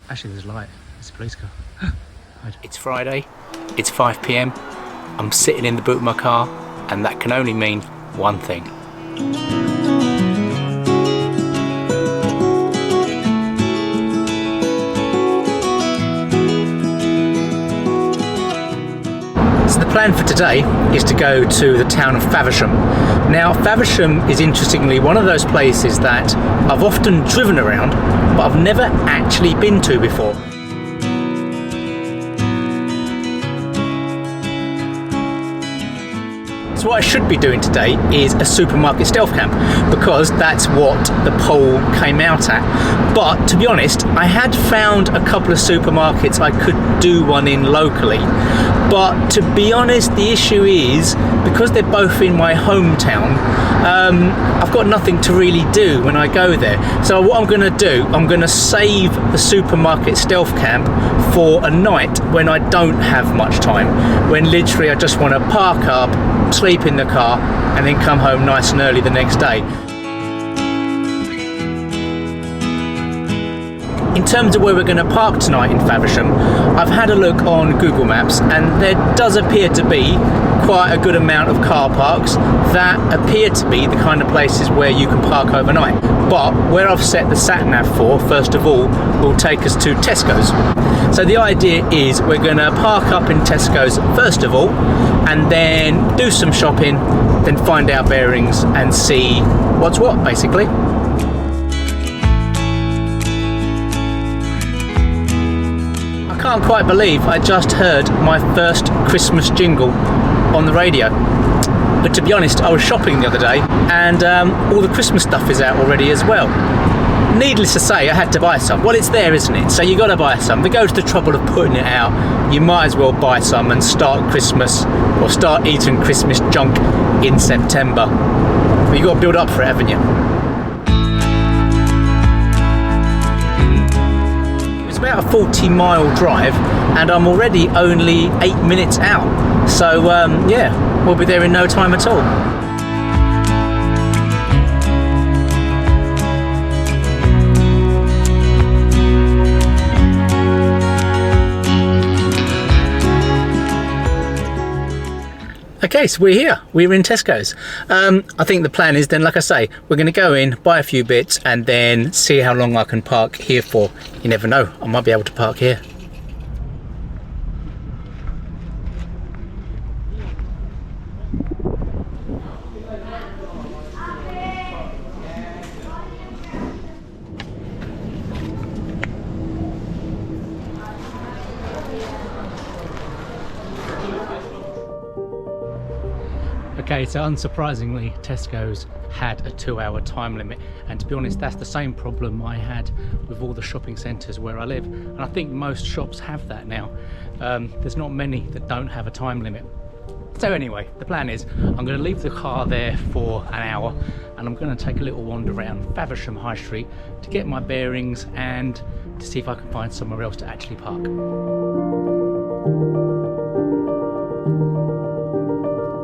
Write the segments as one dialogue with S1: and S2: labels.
S1: Actually, there's light. It's a police car.
S2: It's Friday, it's 5 PM, I'm sitting in the boot of my car, and that can only mean one thing.
S1: So the plan for today is to go to the town of Faversham. Now, Faversham is interestingly one of those places that I've often driven around, but I've never actually been to before. So what I should be doing today is a supermarket stealth camp, because that's what the poll came out at. But to be honest, I had found a couple of supermarkets I could do one in locally. But to be honest, the issue is, because they're both in my hometown, I've got nothing to really do when I go there. So what I'm going to do, I'm going to save the supermarket stealth camp for a night when I don't have much time, when literally I just want to park up, sleep in the car, and then come home nice and early the next day. In terms of where we're going to park tonight in Faversham, I've had a look on Google Maps, and there does appear to be quite a good amount of car parks that appear to be the kind of places where you can park overnight. But where I've set the sat-nav for, first of all, will take us to Tesco's. So the idea is we're going to park up in Tesco's first of all, and then do some shopping, then find our bearings and see what's what, basically. I can't quite believe I just heard my first Christmas jingle on the radio. But to be honest, I was shopping the other day, and all the Christmas stuff is out already as well. Needless to say, I had to buy some. Well, it's there, isn't it? So you got to buy some. They go to the trouble of putting it out. You might as well buy some and start Christmas, or start eating Christmas junk in September. But you got to build up for it, haven't you? It's about a 40-mile drive, and I'm already only 8 minutes out. So yeah, we'll be there in no time at all. Okay, so we're here. We're in Tesco's. I think the plan is then, like I say, we're going to go in, buy a few bits, and then see how long I can park here for. You never know, I might be able to park here. Okay, so unsurprisingly, Tesco's had a 2-hour time limit, and to be honest, that's the same problem I had with all the shopping centres where I live, and I think most shops have that now. There's not many that don't have a time limit. So anyway, the plan is I'm going to leave the car there for an hour, and I'm going to take a little wander around Faversham High Street to get my bearings and to see if I can find somewhere else to actually park.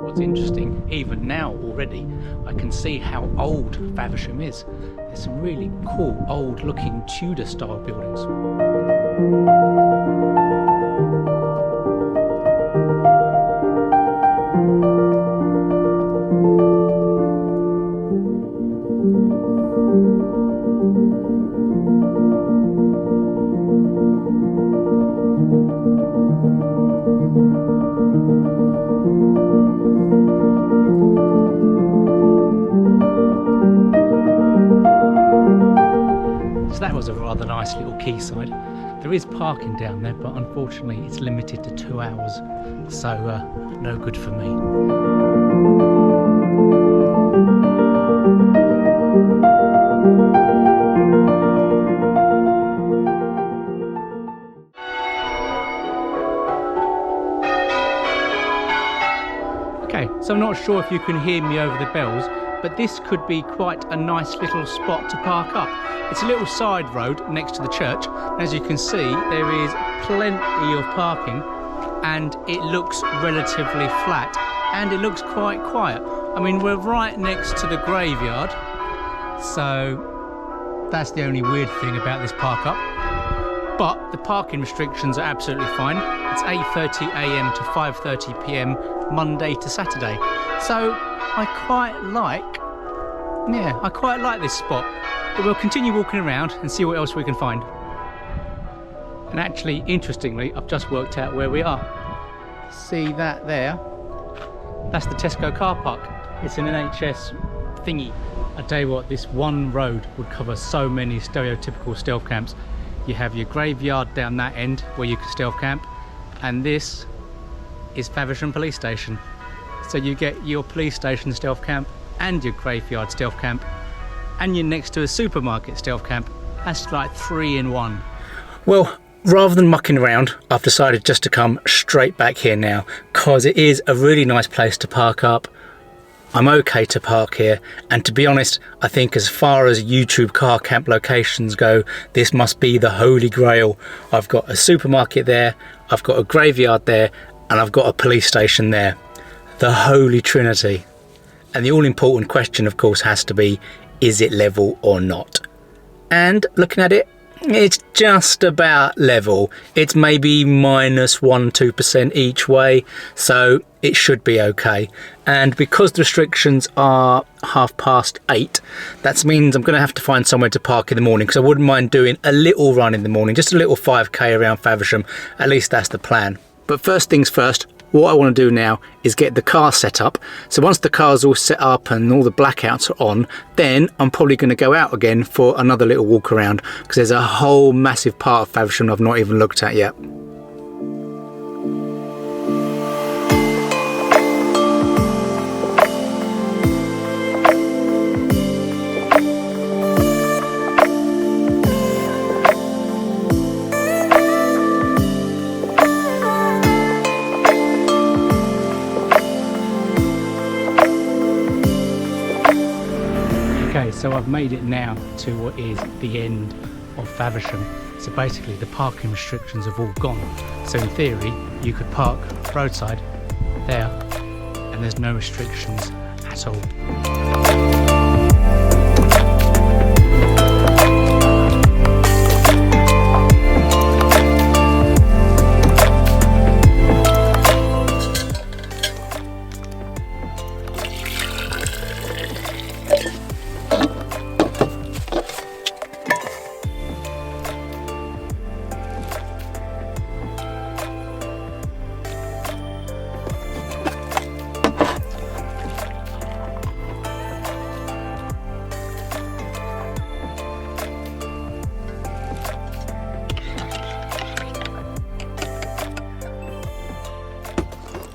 S1: What's interesting, even now already, I can see how old Faversham is. There's some really cool old looking Tudor style buildings. That was a rather nice little quayside. There is parking down there, but unfortunately it's limited to 2 hours, so no good for me. Okay, so I'm not sure if you can hear me over the bells, but this could be quite a nice little spot to park up. It's a little side road next to the church. As you can see, there is plenty of parking, and it looks relatively flat, and it looks quite quiet. I mean, we're right next to the graveyard, so that's the only weird thing about this park up. but the parking restrictions are absolutely fine. It's 8:30 a.m. to 5:30 p.m. Monday to Saturday. So I quite like this spot. But we'll continue walking around and see what else we can find. And actually, interestingly, I've just worked out where we are. See that there? That's the Tesco car park. It's an NHS thingy. I tell you what, this one road would cover so many stereotypical stealth camps. You have your graveyard down that end where you can stealth camp, and this is Faversham Police Station. So you get your police station stealth camp and your graveyard stealth camp, and you're next to a supermarket stealth camp. That's like 3 in 1. Well, rather than mucking around, I've decided just to come straight back here now, because it is a really nice place to park up. I'm okay to park here, and to be honest, I think as far as YouTube car camp locations go, this must be the holy grail. I've got a supermarket there, I've got a graveyard there, and I've got a police station there. The holy trinity. And the all-important question, of course, has to be, is it level or not? And looking at it, it's just about level. It's maybe -1-2% each way, so it should be okay. And because the restrictions are 8:30, that means I'm going to have to find somewhere to park in the morning, because I wouldn't mind doing a little run in the morning, just a little 5k around Faversham. At least that's the plan. But first things first, what I want to do now is get the car set up. So once the car's all set up and all the blackouts are on, then I'm probably going to go out again for another little walk around, because there's a whole massive part of Faversham I've not even looked at yet. So I've made it now to what is the end of Faversham. So basically the parking restrictions have all gone. So in theory, you could park roadside there and there's no restrictions at all.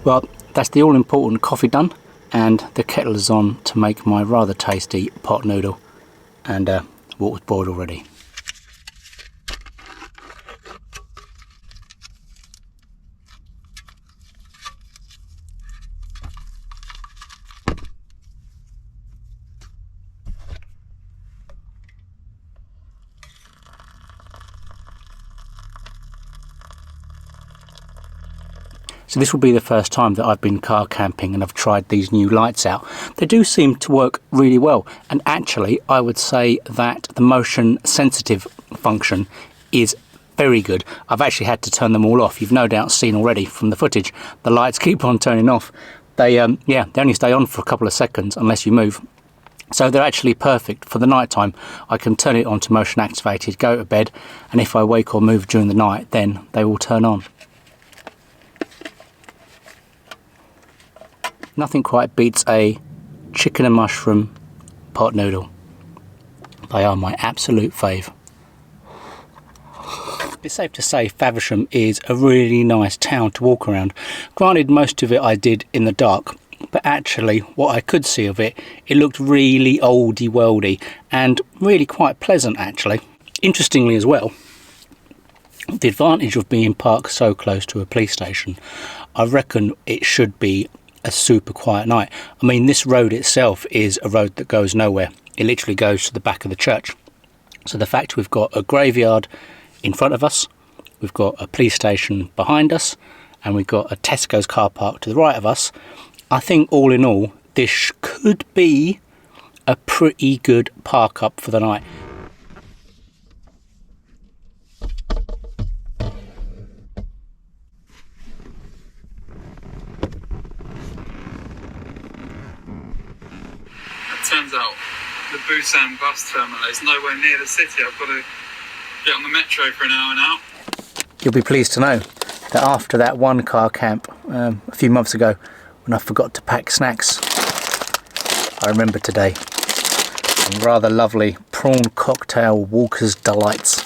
S1: Well, that's the all-important coffee done, and the kettle is on to make my rather tasty pot noodle, and water's boiled already. So this will be the first time that I've been car camping and I've tried these new lights out. They do seem to work really well, and actually I would say that the motion sensitive function is very good. I've actually had to turn them all off. You've no doubt seen already from the footage, the lights keep on turning off. They only stay on for a couple of seconds unless you move. So they're actually perfect for the night time. I can turn it on to motion activated, go to bed, and if I wake or move during the night, then they will turn on. Nothing quite beats a chicken and mushroom pot noodle. They are my absolute fave. It's safe to say Faversham is a really nice town to walk around. Granted, most of it I did in the dark, but actually what I could see of it, it looked really oldie worldy and really quite pleasant actually. Interestingly as well, the advantage of being parked so close to a police station, I reckon it should be a super quiet night. I mean, this road itself is a road that goes nowhere. It literally goes to the back of the church. So the fact we've got a graveyard in front of us, we've got a police station behind us, and we've got a Tesco's car park to the right of us, I think all in all this could be a pretty good park up for the night.
S3: turns out the Busan bus terminal is nowhere near the city. I've got to get on the metro for an hour now.
S1: You'll be pleased to know that after that one car camp a few months ago when I forgot to pack snacks, I remember today. Some rather lovely prawn cocktail Walker's Delights.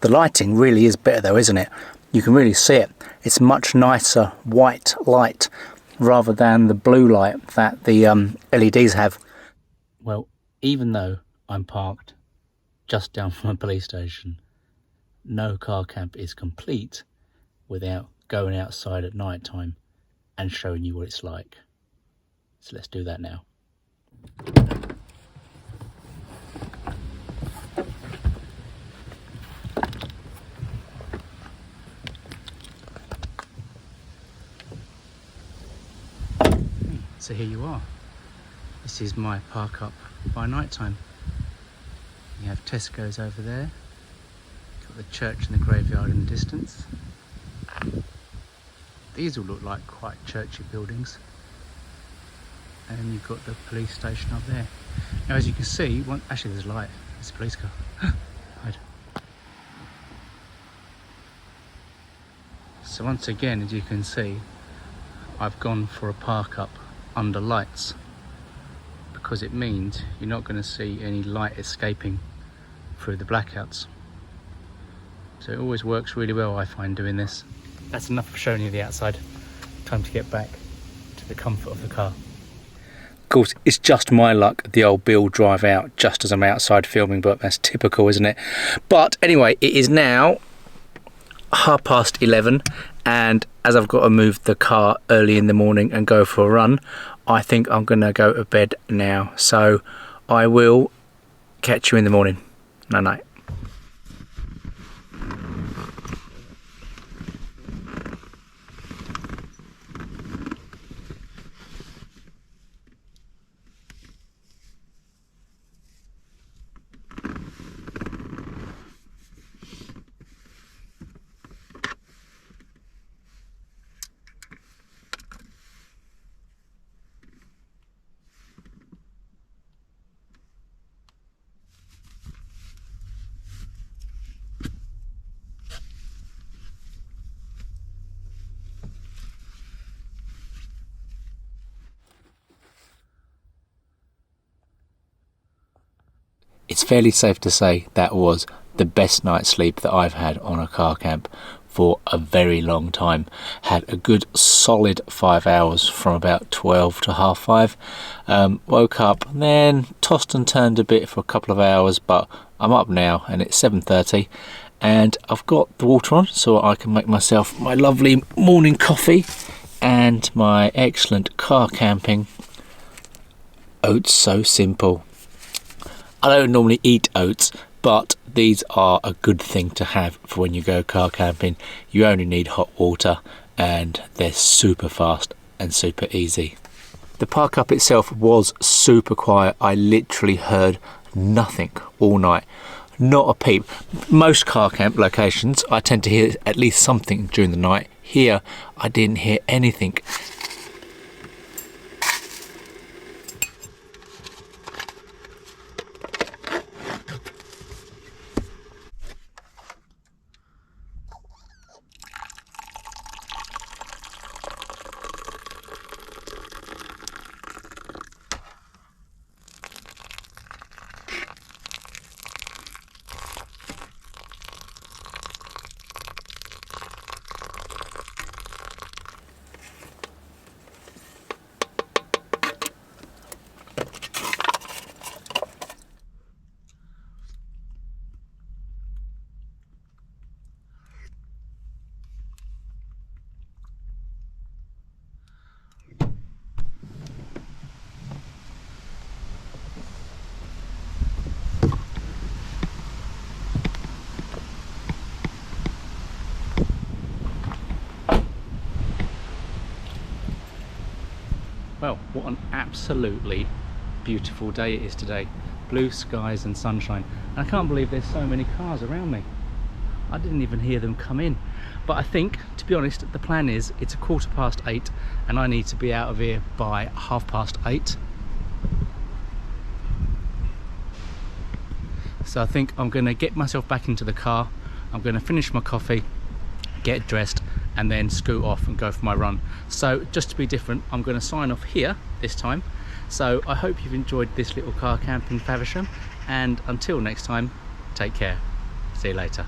S1: The lighting really is better though, isn't it? You can really see it. It's much nicer white light rather than the blue light that the LEDs have. Well, even though I'm parked just down from a police station, no car camp is complete without going outside at night time and showing you what it's like. So let's do that now. So here you are. This is my park up by night time. You have Tesco's over there. Got the church and the graveyard in the distance. These all look like quite churchy buildings. And then you've got the police station up there. Now as you can see, actually there's a light. There's a police car. Hide. So once again, as you can see, I've gone for a park up under lights because it means you're not going to see any light escaping through the blackouts. So it always works really well, I find, doing this. That's enough of showing you the outside. Time to get back to the comfort of the car. Of course, it's just my luck the old Bill drive out just as I'm outside filming, but that's typical, isn't it? But anyway, it is now 11:30, and as I've got to move the car early in the morning and go for a run, I think I'm going to go to bed now. So I will catch you in the morning. Night night. It's fairly safe to say that was the best night's sleep that I've had on a car camp for a very long time. Had a good solid 5 hours from about 12 to 5:30. Woke up, then tossed and turned a bit for a couple of hours, but I'm up now and it's 7:30 and I've got the water on so I can make myself my lovely morning coffee and my excellent car camping oats. So simple. I don't normally eat oats, but these are a good thing to have for when you go car camping. You only need hot water and they're super fast and super easy. The park up itself was super quiet. I literally heard nothing all night. Not a peep. Most car camp locations, I tend to hear at least something during the night. Here, I didn't hear anything. Well, what an absolutely beautiful day it is today. Blue skies and sunshine. And I can't believe there's so many cars around me. I didn't even hear them come in. But I think, to be honest, the plan is it's 8:15 and I need to be out of here by 8:30. So I think I'm going to get myself back into the car, I'm going to finish my coffee, get dressed, and then scoot off and go for my run. So just to be different, I'm going to sign off here this time. So I hope you've enjoyed this little car camp in Faversham, and until next time, take care. See you later.